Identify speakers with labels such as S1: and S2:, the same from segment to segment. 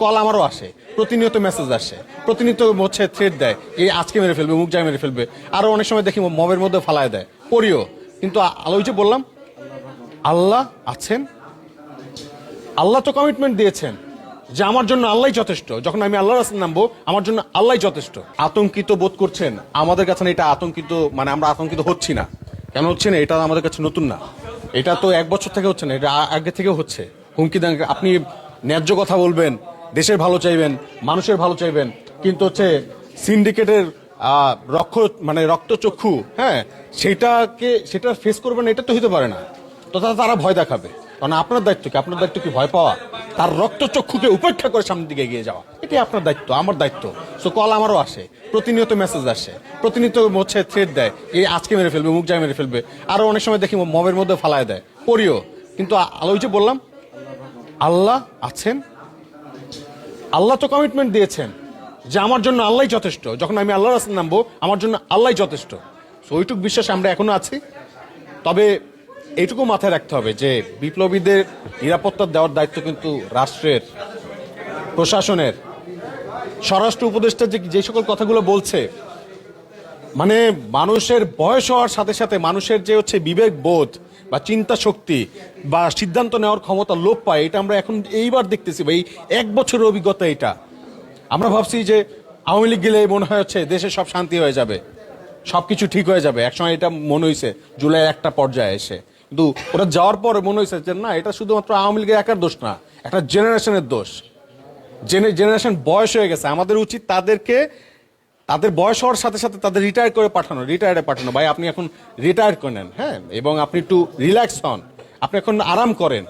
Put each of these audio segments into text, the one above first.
S1: Call আমারও আসে, প্রতিনিয়ত মেসেজ আসে, প্রতিনিয়ত হচ্ছে থ্রেড দেয়, এই আজকে মেরে ফেলবে, মুখ যায় মেরে ফেলবে, আরো অনেক সময় দেখি মবের মধ্যে ফালায় দেয়, পড়িও। কিন্তু ওই যে বললাম, আল্লাহ আছেন, আল্লাহ তো কমিটমেন্ট দিয়েছেন যে আমার জন্য আল্লাহই যথেষ্ট। যখন আমি আল্লাহর রাস্তায় নামবো, আমার জন্য আল্লাহই যথেষ্ট। আতঙ্কিত বোধ করছেন, আমাদের কাছে না এটা আতঙ্কিত, মানে আমরা আতঙ্কিত হচ্ছি না। কেন হচ্ছে না, এটা আমাদের কাছে নতুন না, এটা তো 1 বছর থেকে হচ্ছে না, এটা আগে থেকেও হচ্ছে। হুমকি দেন, আপনি ন্যায্য কথা বলবেন, দেশের ভালো চাইবেন, মানুষের ভালো চাইবেন, কিন্তু হচ্ছে সিন্ডিকেটের রক্তচক্ষু, হ্যাঁ, সেটা ফেস করবেন, এটা তো হতে পারে না। তো তারা ভয় দেখাবে, কারণ আপনার দায়িত্ব কি? আপনার দায়িত্ব কি ভয় পাওয়া? তার রক্তচক্ষুকে উপেক্ষা করে সামনের দিকে এগিয়ে যাওয়া, এটাই আপনার দায়িত্ব, আমার দায়িত্ব। সো কল আমারও আসে, প্রতিনিয়ত মেসেজ আসে, প্রতিনিয়ত হচ্ছে থ্রেড দেয়, এই আজকে মেরে ফেলবে, মুখ যায় মেরে ফেলবে, আরো অনেক সময় দেখি মবের মধ্যে ফালায় দেয়, পড়িও। কিন্তু ওই যে বললাম, আল্লাহ আছেন, আল্লাহ তো কমিটমেন্ট দিয়েছেন যে আমার জন্য আল্লাহই যথেষ্ট। যখন আমি আল্লাহর রাস্তায় নামবো, আমার জন্য আল্লাহই যথেষ্ট। সো ওইটুক বিশ্বাস আমরা এখনো আছি। তবে এইটুকু মাথায় রাখতে হবে যে বিপ্লবীদের নিরাপত্তা দেওয়ার দায়িত্ব কিন্তু রাষ্ট্রের, প্রশাসনের। স্বরাষ্ট্র উপদেষ্টা যে সকল কথাগুলো বলছে, মানে মানুষের বয়স হওয়ার সাথে সাথে মানুষের যে হচ্ছে বিবেক বোধ বা চিন্তা শক্তি বা সিদ্ধান্ত নেওয়ার ক্ষমতা লোপ পায়, এটা আমরা এখন এইবার দেখতেছি। এই 1 বছরের অভিজ্ঞতা এটা। আমরা ভাবছি যে আওয়ামী লীগ গেলে মনে হয় হচ্ছে দেশে সব শান্তি হয়ে যাবে, সবকিছু ঠিক হয়ে যাবে। একসময় এটা মনে হয়েছে জুলাইয়ের একটা পর্যায়ে এসে, কিন্তু ওরা যাওয়ার পরে মনে হয়েছে যে না, এটা শুধুমাত্র আওয়ামী লীগের একার দোষ না, একটা জেনারেশনের দোষ। জেনারেশন বয়স হয়ে গেছে, আমাদের উচিত তাদেরকে তাদের বয়স হওয়ার সাথে সাথে তাদের রিটায়ারে পাঠানো। ভাই আপনি এখন রিটায়ার করে নেন, হ্যাঁ, এবং আপনি একটু রিল্যাক্স হন, আপনি এখন আরাম করেন।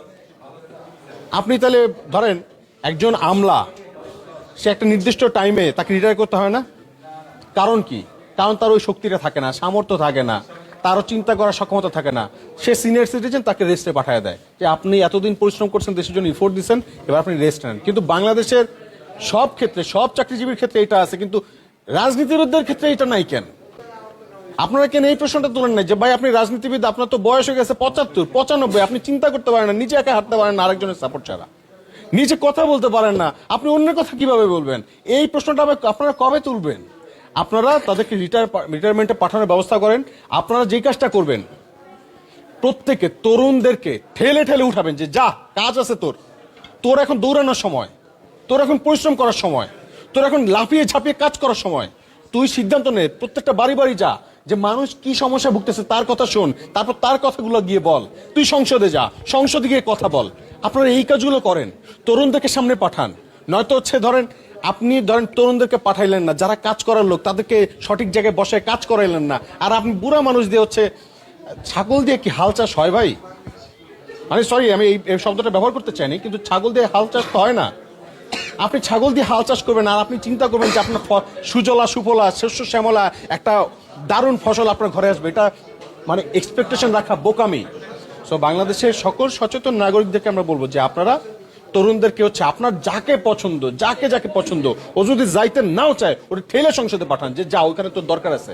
S1: আপনি তাহলে ধরেন একজন আমলা, সে একটা নির্দিষ্ট টাইমে তাকে রিটায়ার করতে হয় না? কারণ কি? কারণ তার ওই শক্তিটা থাকে না, সামর্থ্য থাকে না, তারও চিন্তা করার সক্ষমতা থাকে না। সে সিনিয়র সিটিজেন, তাকে রেস্টে পাঠিয়ে দেয় যে আপনি এতদিন পরিশ্রম করছেন, দেশের জন্য ইফোর্ট দিচ্ছেন, এবার আপনি রেস্ট নেন। কিন্তু বাংলাদেশের সব ক্ষেত্রে, সব চাকরিজীবীর ক্ষেত্রে এটা আছে, কিন্তু রাজনীতিবিদদের ক্ষেত্রে এটা নাই কেন? আপনারা কেন এই প্রশ্নটা তুলেন না যে ভাই আপনি রাজনীতিবিদ, আপনার তো বয়স হয়ে গেছে 75, 95, আপনি চিন্তা করতে পারেন না, নিজে একা হাঁটতে পারেন না আরেকজনের সাপোর্ট ছাড়া, নিজে কথা বলতে পারেন না, আপনি অন্যের কথা কিভাবে বলবেন? এই প্রশ্নটা আপনারা কবে তুলবেন? আপনারা তাদেরকে রিটায়ারমেন্টে পাঠানোর ব্যবস্থা করেন। আপনারা যে কাজটা করবেন, প্রত্যেকে তরুণদেরকে ঠেলে ঠেলে উঠাবেন যে যা কাজ আছে, তোর এখন দৌড়ানোর সময়, তোর এখন পরিশ্রম করার সময়, তোর এখন লাফিয়ে ঝাঁপিয়ে কাজ করার সময়। তুই সিদ্ধান্ত নে, প্রত্যেকটা বাড়ি বাড়ি যা, যে মানুষ কি সমস্যা ভুগতেছে তার কথা শোন, তারপর তার কথাগুলো গিয়ে বল। তুই সংসদে যা, সংসদে গিয়ে কথা বল। আপনারা এই কাজগুলো করেন, তরুণদেরকে সামনে পাঠান। নয়তো হচ্ছে আপনি তরুণদেরকে পাঠাইলেন না, যারা কাজ করার লোক তাদেরকে সঠিক জায়গায় বসে কাজ করাইলেন না, আর আপনি বুড়া মানুষ দিয়ে হচ্ছে, ছাগল দিয়ে কি হাল চাষ হয় ভাই? মানে সরি, আমি এই শব্দটা ব্যবহার করতে চাইনি, কিন্তু ছাগল দিয়ে হাল চাষ তো হয় না। আপনি ছাগল দিয়ে হাল চাষ করবেন, আর আপনি চিন্তা করবেন যে আপনার সুজলা সুফলা শস্য শ্যামলা একটা দারুণ ফসল আপনার ঘরে আসবে, এটা মানে এক্সপেকটেশন রাখা বোকামি। সো বাংলাদেশের সকল সচেতন নাগরিকদেরকে আমরা বলবো যে আপনারা তরুণদেরকে হচ্ছে আপনার যাকে পছন্দ, ও যদি যাইতে নাও চায় ওটা ঠেলে সংসদে পাঠান, যে যা ওখানে তোর দরকার আছে।